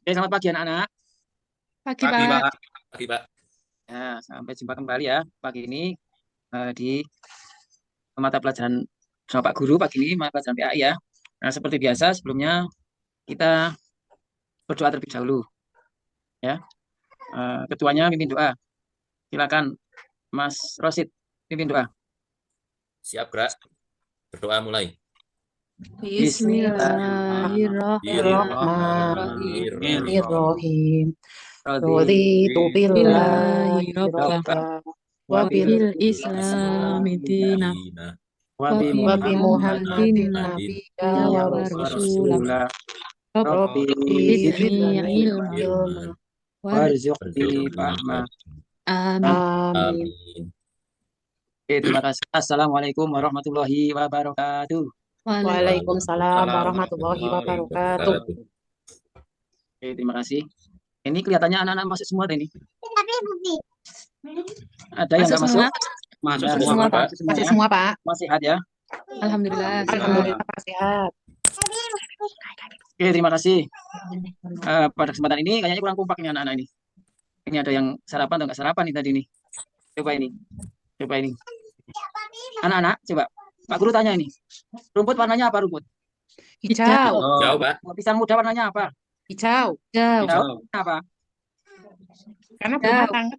Oke, selamat pagi anak-anak. Pagi, Pagi, Pak. Pak. Pagi, Pak. Ya, sampai jumpa kembali ya pagi ini di mata pelajaran sama Pak Guru pagi ini mata pelajaran PAI ya. Nah, seperti biasa sebelumnya kita berdoa terlebih dahulu ya. Ketuanya pimpin doa. Silakan Mas Rosid pimpin doa. Siap, gerak. Berdoa mulai. Bismillahirrahmanirrahim. Bismillahirrahmanirrahim. Raditu billahi Rabba rabba wa wa bil bil Islami islami dina Dina. wa bi wa bi Muhammadin Muhammadin nabiyya wa rasulah. Rasulullah. Rabbi Rabbi zidni ilma warzuqni Berdoa. fahma. amin. Amin. Oke, terima kasih. Assalamualaikum warahmatullahi wabarakatuh. Waalaikumsalam Waalaikumsalam warahmatullahi warahmatullahi wabarakatuh. wabarakatuh. Oke, terima kasih. Ini kelihatannya anak-anak masuk semua ini. Ada yang Masuk nggak masuk? semua? Masuk Ya, semua, Semua, Pak. masuk semua Masih ya. semua, Pak. Masih sehat ya. Alhamdulillah. Alhamdulillah. Alhamdulillah, Pak, sehat. Oke, terima kasih. Pada kesempatan ini kayaknya kurang kompak nih anak-anak ini. Ini ada yang sarapan atau nggak sarapan nih tadi nih. Coba ini. Coba ini. Anak-anak, coba. Pak Guru tanya ini. Rumput warnanya apa rumput? Hijau. Jauh, Pak. Pisang muda warnanya apa? Hijau. Hijau. Hijau. Apa? Karena belum matang.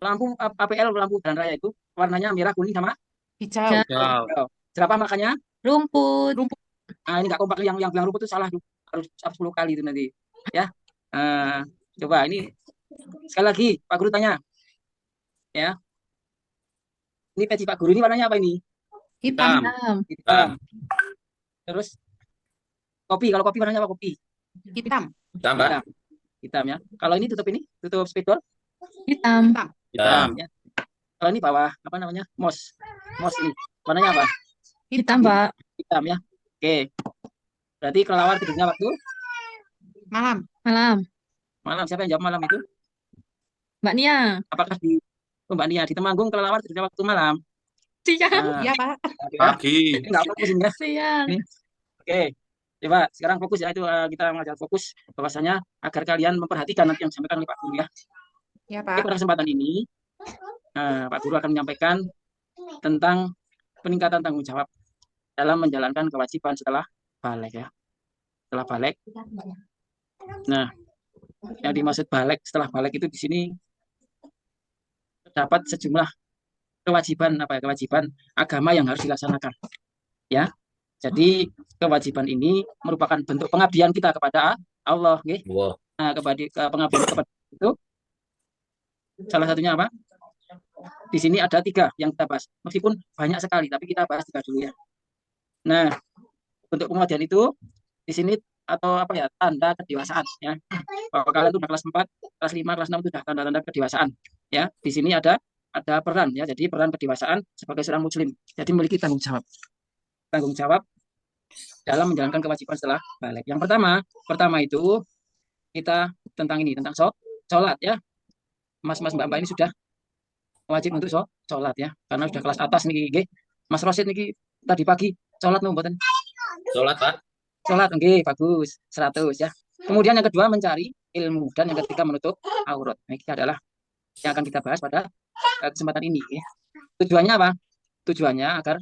Lampu APL, lampu jalan raya itu warnanya merah, kuning sama Hijau. Jauh. hijau. Jerapah makannya Rumput. Nah, ini nggak kompak yang bilang rumput itu salah tuh. Harus 10 kali itu nanti. Ya. Coba ini sekali lagi Pak Guru tanya. Ya. Ini peci Pak Guru ini warnanya apa ini? Hitam. Hitam. Hitam. Terus kopi, kalau kopi warnanya apa kopi? Hitam. Hitam, Pak. Hitam. Hitam ya. Kalau ini tutup spidol Hitam. hitam Hitam. ya. Kalau ini bawah apa namanya? Mos. Mos ini warnanya apa? Hitam, Pak. Hitam ya. Oke. Berarti kelelawar tidurnya waktu Malam. Malam. malam. Siapa yang jawab malam itu? Mbak Nia. Apakah di Mbak Nia di Temanggung kelelawar tidurnya waktu malam? Siang. Iya, Pak. Pagi. Ini nggak fokus ini ya. Siang. Ini. Oke. Coba sekarang fokus ya itu kita mengajar fokus bahwasanya agar kalian memperhatikan nanti yang disampaikan oleh Pak Guru ya. Iya, Oke, Pak. pada kesempatan ini Pak Guru akan menyampaikan tentang peningkatan tanggung jawab dalam menjalankan kewajiban setelah balik ya. Setelah balik. Nah, yang dimaksud balik setelah balik itu di sini terdapat sejumlah kewajiban apa ya? Kewajiban agama yang harus dilaksanakan ya. Jadi kewajiban ini merupakan bentuk pengabdian kita kepada Allah, okay? Wow. Nah, pengabdian kepada itu salah satunya apa? Di sini ada 3 yang kita bahas. Meskipun banyak sekali, tapi kita bahas 3 dulu ya. Nah, bentuk pengabdian itu di sini atau apa ya? Tanda kedewasaan ya. Bahwa kalian itu udah kelas 4, kelas 5, kelas 6 itu sudah tanda-tanda kedewasaan ya. Di sini ada peran ya. Jadi peran kedewasaan sebagai seorang muslim. Jadi memiliki tanggung jawab. Tanggung jawab dalam menjalankan kewajiban setelah balik. Yang pertama itu kita tentang ini, tentang sholat ya. Mas Mbak ini sudah wajib untuk sholat ya, karena sudah kelas atas nih, Mas Rosid nih tadi pagi sholat mboten? Sholat, Pak. Sholat, nggih, bagus, 100 ya. Kemudian yang kedua mencari ilmu dan yang ketiga menutup aurat. Nah, ini adalah yang akan kita bahas pada kesempatan ini. Ya. Tujuannya apa? Tujuannya agar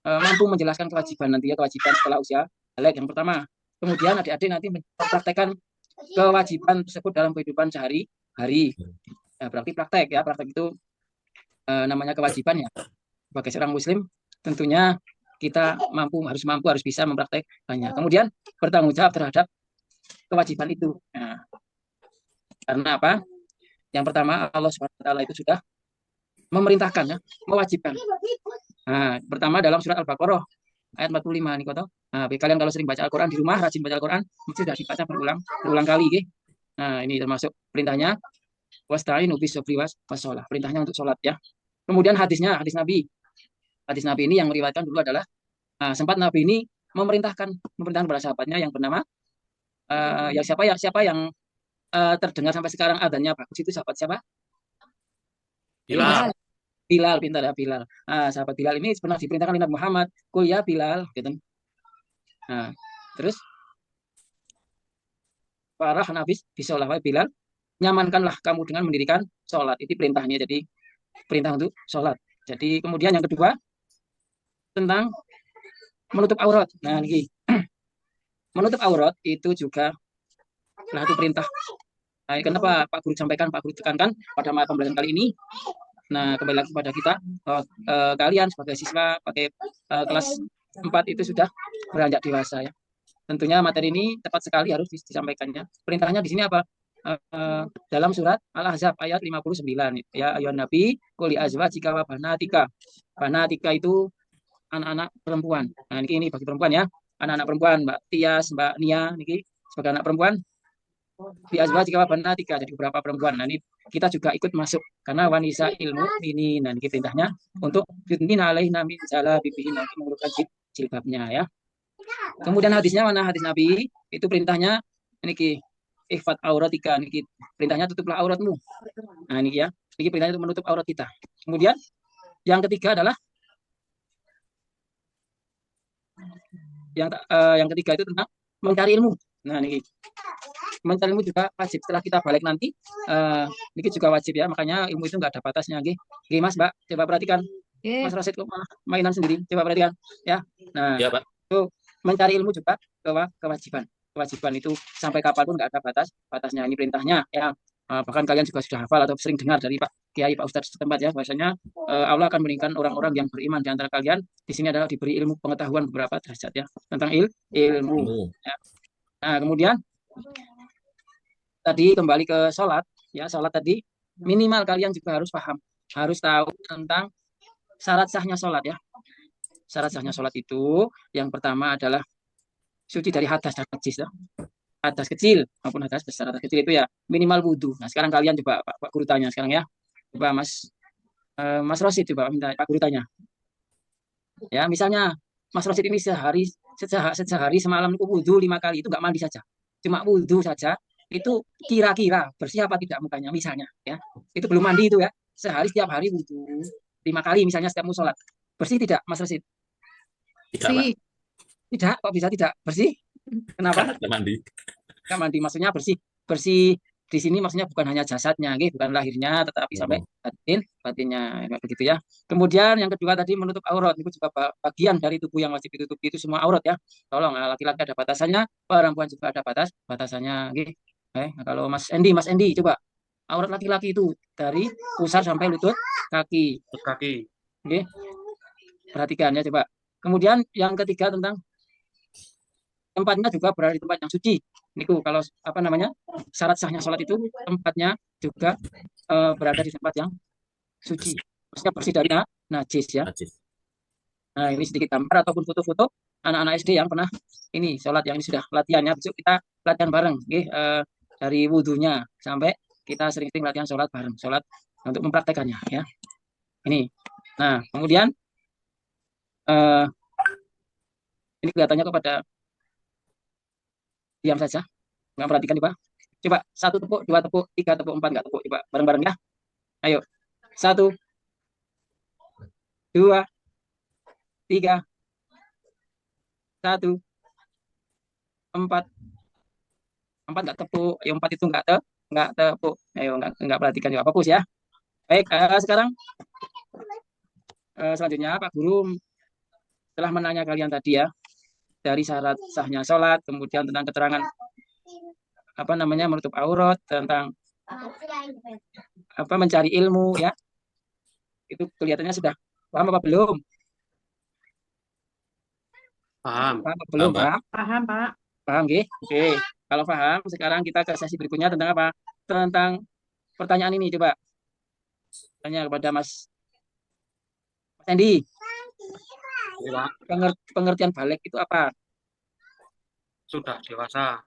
mampu menjelaskan kewajiban nanti ya, kewajiban setelah usia balik yang pertama. Kemudian adik-adik nanti mempraktekkan kewajiban tersebut dalam kehidupan sehari-hari. Nah, berarti praktek ya, praktek itu namanya kewajiban ya. Sebagai seorang muslim tentunya kita harus bisa mempraktekkannya. Kemudian bertanggung jawab terhadap kewajiban itu. Nah, karena apa? Yang pertama Allah SWT itu sudah memerintahkan ya, mewajibkan. Nah, pertama dalam surat Al-Baqarah ayat 45 nih kata. Nah, kalian kalau sering baca Al-Qur'an di rumah, rajin baca Al-Qur'an, mesti sudah dibaca berulang kali, gitu. Nah, ini termasuk perintahnya wasta'inu bis-sabri was-shalah. Perintahnya untuk sholat ya. Kemudian hadis Nabi. Hadis Nabi ini yang meriwayatkan dulu adalah sempat Nabi ini memerintahkan kepada sahabatnya yang bernama siapa yang terdengar sampai sekarang adanya bagus itu sahabat siapa? Bilal. Bilal, pintar ya Bilal. Sahabat Bilal ini pernah diperintahkan oleh Nabi Muhammad, "Qul ya Bilal," gitu. Nah, terus Farah nabis bisolah wa Bilal, nyamankanlah kamu dengan mendirikan sholat. Itu perintahnya, jadi perintah untuk sholat. Jadi kemudian yang kedua tentang menutup aurat. Nah, ini menutup aurat itu juga salah satu perintah. Nah, kenapa Pak Guru sampaikan, Pak Guru tekankan pada mata pembelajaran kali ini. Nah, kembali lagi kepada kita, kalian sebagai siswa pakai kelas 4 itu sudah beranjak dewasa ya. Tentunya materi ini tepat sekali harus disampaikannya. Perintahnya di sini apa? Dalam surat Al-Ahzab ayat 59 ya, ayat Nabi quli azwajika wa banatika. Banatika itu anak-anak perempuan. Nah, ini bagi perempuan ya. Anak-anak perempuan, Mbak Tias, Mbak Nia niki sebagai anak perempuan di azwajika wa banatika, jadi beberapa perempuan. Nah, ini kita juga ikut masuk karena wanita ilmu ini. Nah, ini perintahnya untuk yudnina alaihina min jalabibihin, nanti mengurutkan jilbabnya ya. Kemudian hadisnya mana? Hadis Nabi itu perintahnya ini ihfat auratika, ini perintahnya tutuplah auratmu. Nah, ini ya. Ini perintahnya untuk menutup aurat kita. Kemudian yang ketiga adalah yang ketiga itu tentang mencari ilmu. Nah, ini mencari ilmu juga wajib setelah kita balik nanti. Ini juga wajib ya. Makanya ilmu itu nggak ada batasnya. Oke, Mas, Mbak, coba perhatikan. Mas Rasid kok malah mainan sendiri. Coba perhatikan ya. Nah, Ya, Pak. itu mencari ilmu juga kewajiban. Kewajiban itu sampai kapanpun nggak ada batasnya. Ini perintahnya ya. Bahkan kalian juga sudah hafal atau sering dengar dari Pak Kiai, Pak Ustadz setempat ya, bahwasanya Allah akan meninggikan orang-orang yang beriman di antara kalian. Di sini adalah diberi ilmu pengetahuan beberapa derajat ya tentang ilmu. Ya. Nah, kemudian tadi kembali ke sholat ya, sholat tadi minimal kalian juga harus paham, harus tahu tentang syarat sahnya sholat ya. Syarat sahnya sholat itu yang pertama adalah suci dari hadas dan najis ya. Hadas kecil maupun hadas besar. Hadas kecil itu ya minimal wudhu. Nah, sekarang kalian coba Pak Guru tanya sekarang ya. Coba Mas Rosid coba minta Pak Guru tanya. Ya, misalnya Mas Rosid ini sehari semalam itu wudhu 5 kali, itu nggak mandi saja. Cuma wudhu saja, itu kira-kira bersih apa tidak mukanya misalnya ya. Itu belum mandi itu ya. Sehari setiap hari wudhu 5 kali misalnya setiap sholat. Bersih tidak Mas Rosid? Tidak, Pak. Tidak, kok bisa tidak bersih? Kenapa? Karena mandi. Kan mandi maksudnya bersih. Bersih di sini maksudnya bukan hanya jasadnya, bukan lahirnya, tetapi sampai batinnya, begitu ya. Kemudian yang kedua tadi menutup aurat, itu juga bagian dari tubuh yang wajib ditutupi, itu semua aurat ya. Tolong, laki-laki ada batasannya, perempuan juga ada batasannya. Kalau Mas Endi coba aurat laki-laki itu dari pusar sampai lutut kaki. Perhatikan ya coba. Kemudian yang ketiga tentang tempatnya juga berada di tempat yang suci. Niku kalau apa namanya syarat sahnya sholat itu tempatnya juga berada di tempat yang suci. Maksudnya bersih dari najis ya. Nah, ini sedikit gambar ataupun foto-foto anak-anak SD yang pernah ini sholat, yang ini sudah latihannya. Besok kita latihan bareng, dari wudhunya sampai kita sering-sering latihan sholat bareng, sholat untuk mempraktekannya ya. Ini. Nah, kemudian ini kelihatannya kepada diam saja, nggak perhatikan coba. Coba 1 tepuk, 2 tepuk, 3 tepuk, 4 nggak tepuk. Coba bareng-bareng ya. Ayo. 1, 2, 3, 1, 4. 4 nggak tepuk. Ayo 4 itu nggak tepuk. Ayo nggak perhatikan juga. Fokus ya. Baik, sekarang selanjutnya Pak Guru telah menanya kalian tadi ya dari syarat sahnya sholat, kemudian tentang keterangan apa namanya menutup aurat, tentang apa mencari ilmu ya. Itu kelihatannya sudah paham apa belum? Paham. Paham apa belum? Paham, Pak. Paham, Pak. Paham, nggih? Oke. Kalau paham, sekarang kita ke sesi berikutnya tentang apa? Tentang pertanyaan ini coba. Tanya kepada Mas Endi. Ya, Pengertian balik itu apa? sudah dewasa.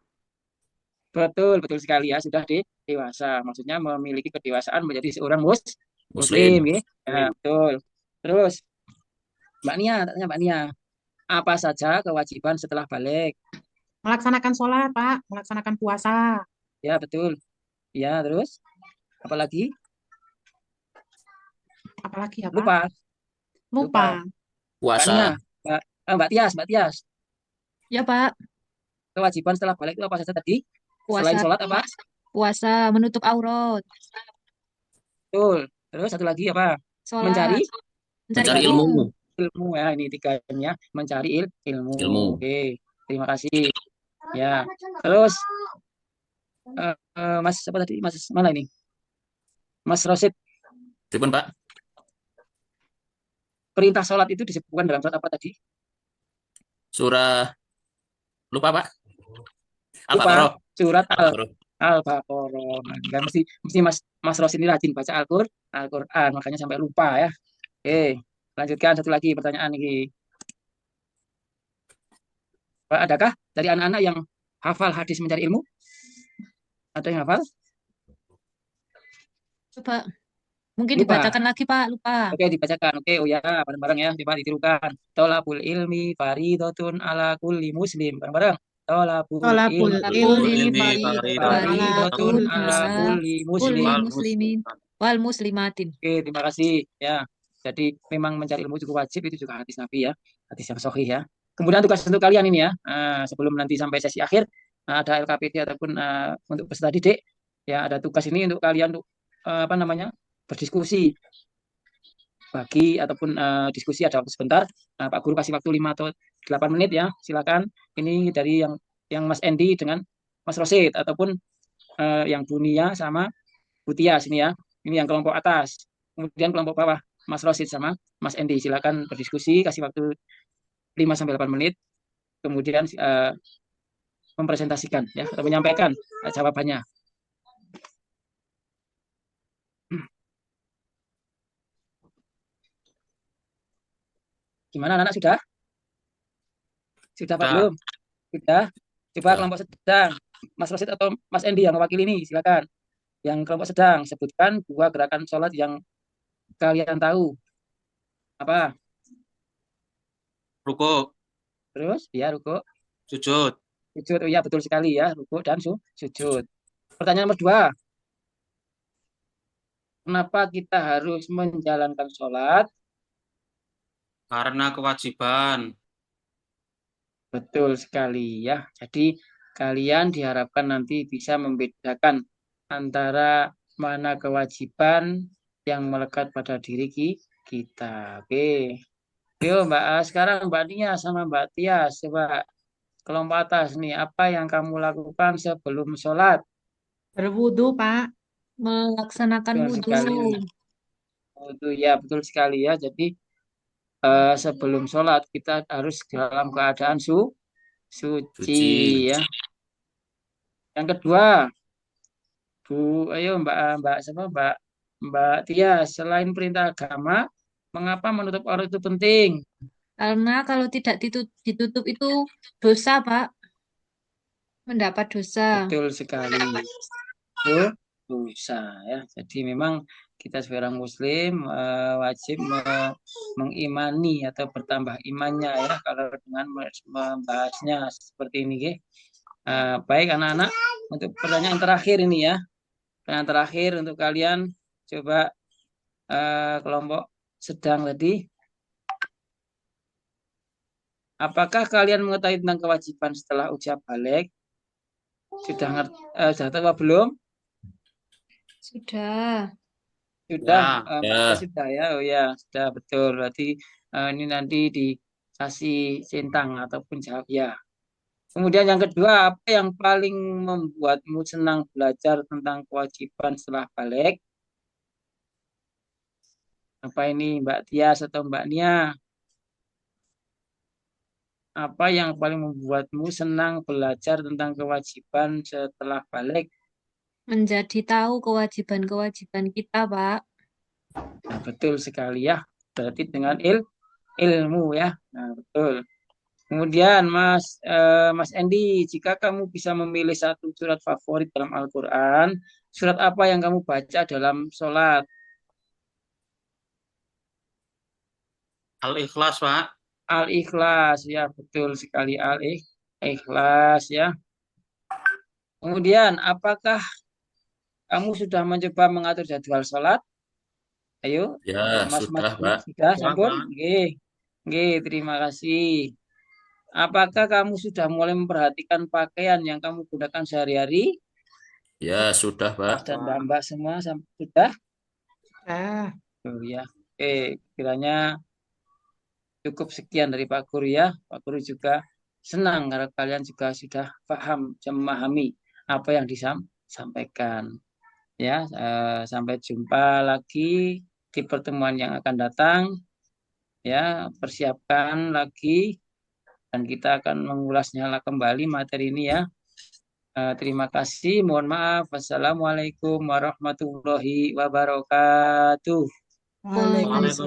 Betul, betul sekali ya, sudah dewasa. Maksudnya memiliki kedewasaan menjadi seorang muslim, Muslim. nggih. Ya, betul. Terus Mbak Nia, tanya Mbak Nia, apa saja kewajiban setelah balik? Melaksanakan sholat, Pak. Melaksanakan puasa. Ya, betul. Ya, terus apalagi? Apalagi ya, Pak? Lupa. Lupa. Puasa. Mbak Nia, Mbak Tias. Ya, Pak. Kewajiban setelah balik itu apa saja tadi? Selain Puasa, sholat apa? puasa menutup aurat. Betul. Terus satu lagi apa? Mencari Sholat, mencari Mencari ilmu. ilmu. ilmu ya. Ini tiganya. Mencari ilmu. Ilmu. Oke. Terima kasih. Ya. Terus Mas apa tadi? Mas mana ini? Mas Rosid. Pripun, Pak? Perintah sholat itu disebutkan dalam surat apa tadi? Surah lupa, Pak. Lupa. Al-Baqarah. Surat Al-Baqarah. Al-Baqarah. Nah, kan mesti Mas Rosid ini rajin baca Al-Qur'an, makanya sampai lupa ya. Oke, lanjutkan satu lagi pertanyaan ini. Pak, adakah dari anak-anak yang hafal hadis mencari ilmu? Ada yang hafal? Coba, mungkin Lupa. dibacakan lagi, Pak. Lupa. Oke, dibacakan. Oke, oh ya, bareng-bareng ya. Coba ditirukan. Tolabul ilmi faridotun ala kulli muslim. Bareng-bareng. Tolabul Tolabul ilmi ilmi faridotun faridatun ala ala kulli kulli muslim. muslimin wal muslimatin. Oke, terima kasih. Ya, jadi memang mencari ilmu juga wajib. Itu juga hadis Nabi ya. Hadis yang sahih ya. Kemudian tugas untuk kalian ini ya. Sebelum nanti sampai sesi akhir, ada LKPD ataupun untuk peserta didik. Ya, ada tugas ini untuk kalian untuk apa namanya berdiskusi bagi ataupun diskusi ada waktu sebentar. Pak Guru kasih waktu 5 atau 8 menit ya. Silakan. Ini dari yang Mas Endi dengan Mas Rosid ataupun yang Bunia sama Butia sini ya. Ini yang kelompok atas. Kemudian kelompok bawah Mas Rosid sama Mas Endi. Silakan berdiskusi, kasih waktu 5 sampai 8 menit. Kemudian mempresentasikan ya atau menyampaikan jawabannya. Gimana anak-anak sudah? Sudah Pak Sudah. belum? Sudah. Coba Sudah. kelompok sedang. Mas Rosid atau Mas Endi yang mewakili ini, silakan. Yang kelompok sedang, sebutkan 2 gerakan sholat yang kalian tahu. Apa? Ruko, Terus, ya ruko, sujud. sujud. Oh, ya betul sekali ya, ruko dan sujud. Pertanyaan nomor 2, kenapa kita harus menjalankan sholat? Karena kewajiban. Betul sekali ya. Jadi kalian diharapkan nanti bisa membedakan antara mana kewajiban yang melekat pada diri kita. Oke. Yuk sekarang Mbak Nia sama Mbak Tia, coba kelompok atas nih, apa yang kamu lakukan sebelum sholat? Berwudu, Pak. Melaksanakan Betul wudhu. sekali. Oh, itu ya betul sekali ya. Jadi sebelum sholat kita harus dalam keadaan suci Suci. ya. Yang kedua, ayo Mbak siapa Mbak Tia, selain perintah agama, mengapa menutup aurat itu penting? Karena kalau tidak ditutup itu dosa, Pak. Mendapat dosa. Betul sekali. Itu dosa ya. Jadi memang kita seorang Muslim wajib mengimani atau bertambah imannya ya kalau dengan membahasnya seperti ini. Baik anak-anak, untuk pertanyaan terakhir ini ya. Pertanyaan terakhir untuk kalian, coba kelompok sedang tadi. Apakah kalian mengetahui tentang kewajiban setelah usia balik? Sudah tahu apa belum? Sudah. Sudah, Ya. sudah ya. Oh ya, sudah betul. Berarti ini nanti dikasih centang ataupun jawab ya. Kemudian yang kedua, apa yang paling membuatmu senang belajar tentang kewajiban setelah balik? Apa ini Mbak Tias atau Mbak Nia? Apa yang paling membuatmu senang belajar tentang kewajiban setelah balik? Menjadi tahu kewajiban-kewajiban kita, Pak. Nah, betul sekali ya. Berarti dengan ilmu ya. Nah, betul. Kemudian Mas Endi, jika kamu bisa memilih satu surat favorit dalam Al-Quran, surat apa yang kamu baca dalam sholat? Al-Ikhlas, Pak. Al-Ikhlas, ya betul sekali Al-Ikhlas ya. Kemudian, apakah kamu sudah mencoba mengatur jadwal sholat? Ayo, Ya, Mas sudah, ini Pak. sudah Sudah, sampun? Pak. Nggih. Nggih, terima kasih. Apakah kamu sudah mulai memperhatikan pakaian yang kamu gunakan sehari-hari? Ya, sudah, Pak. Mas dan Mbak semua sudah? Ah, Oh, ya. Oke, kiranya cukup sekian dari Pak Guru ya. Pak Guru juga senang karena kalian juga sudah paham dan memahami apa yang disampaikan. Ya, sampai jumpa lagi di pertemuan yang akan datang. Ya, persiapkan lagi dan kita akan mengulasnya kembali materi ini ya. Terima kasih. Mohon maaf. Wassalamualaikum warahmatullahi wabarakatuh. Waalaikumsalam.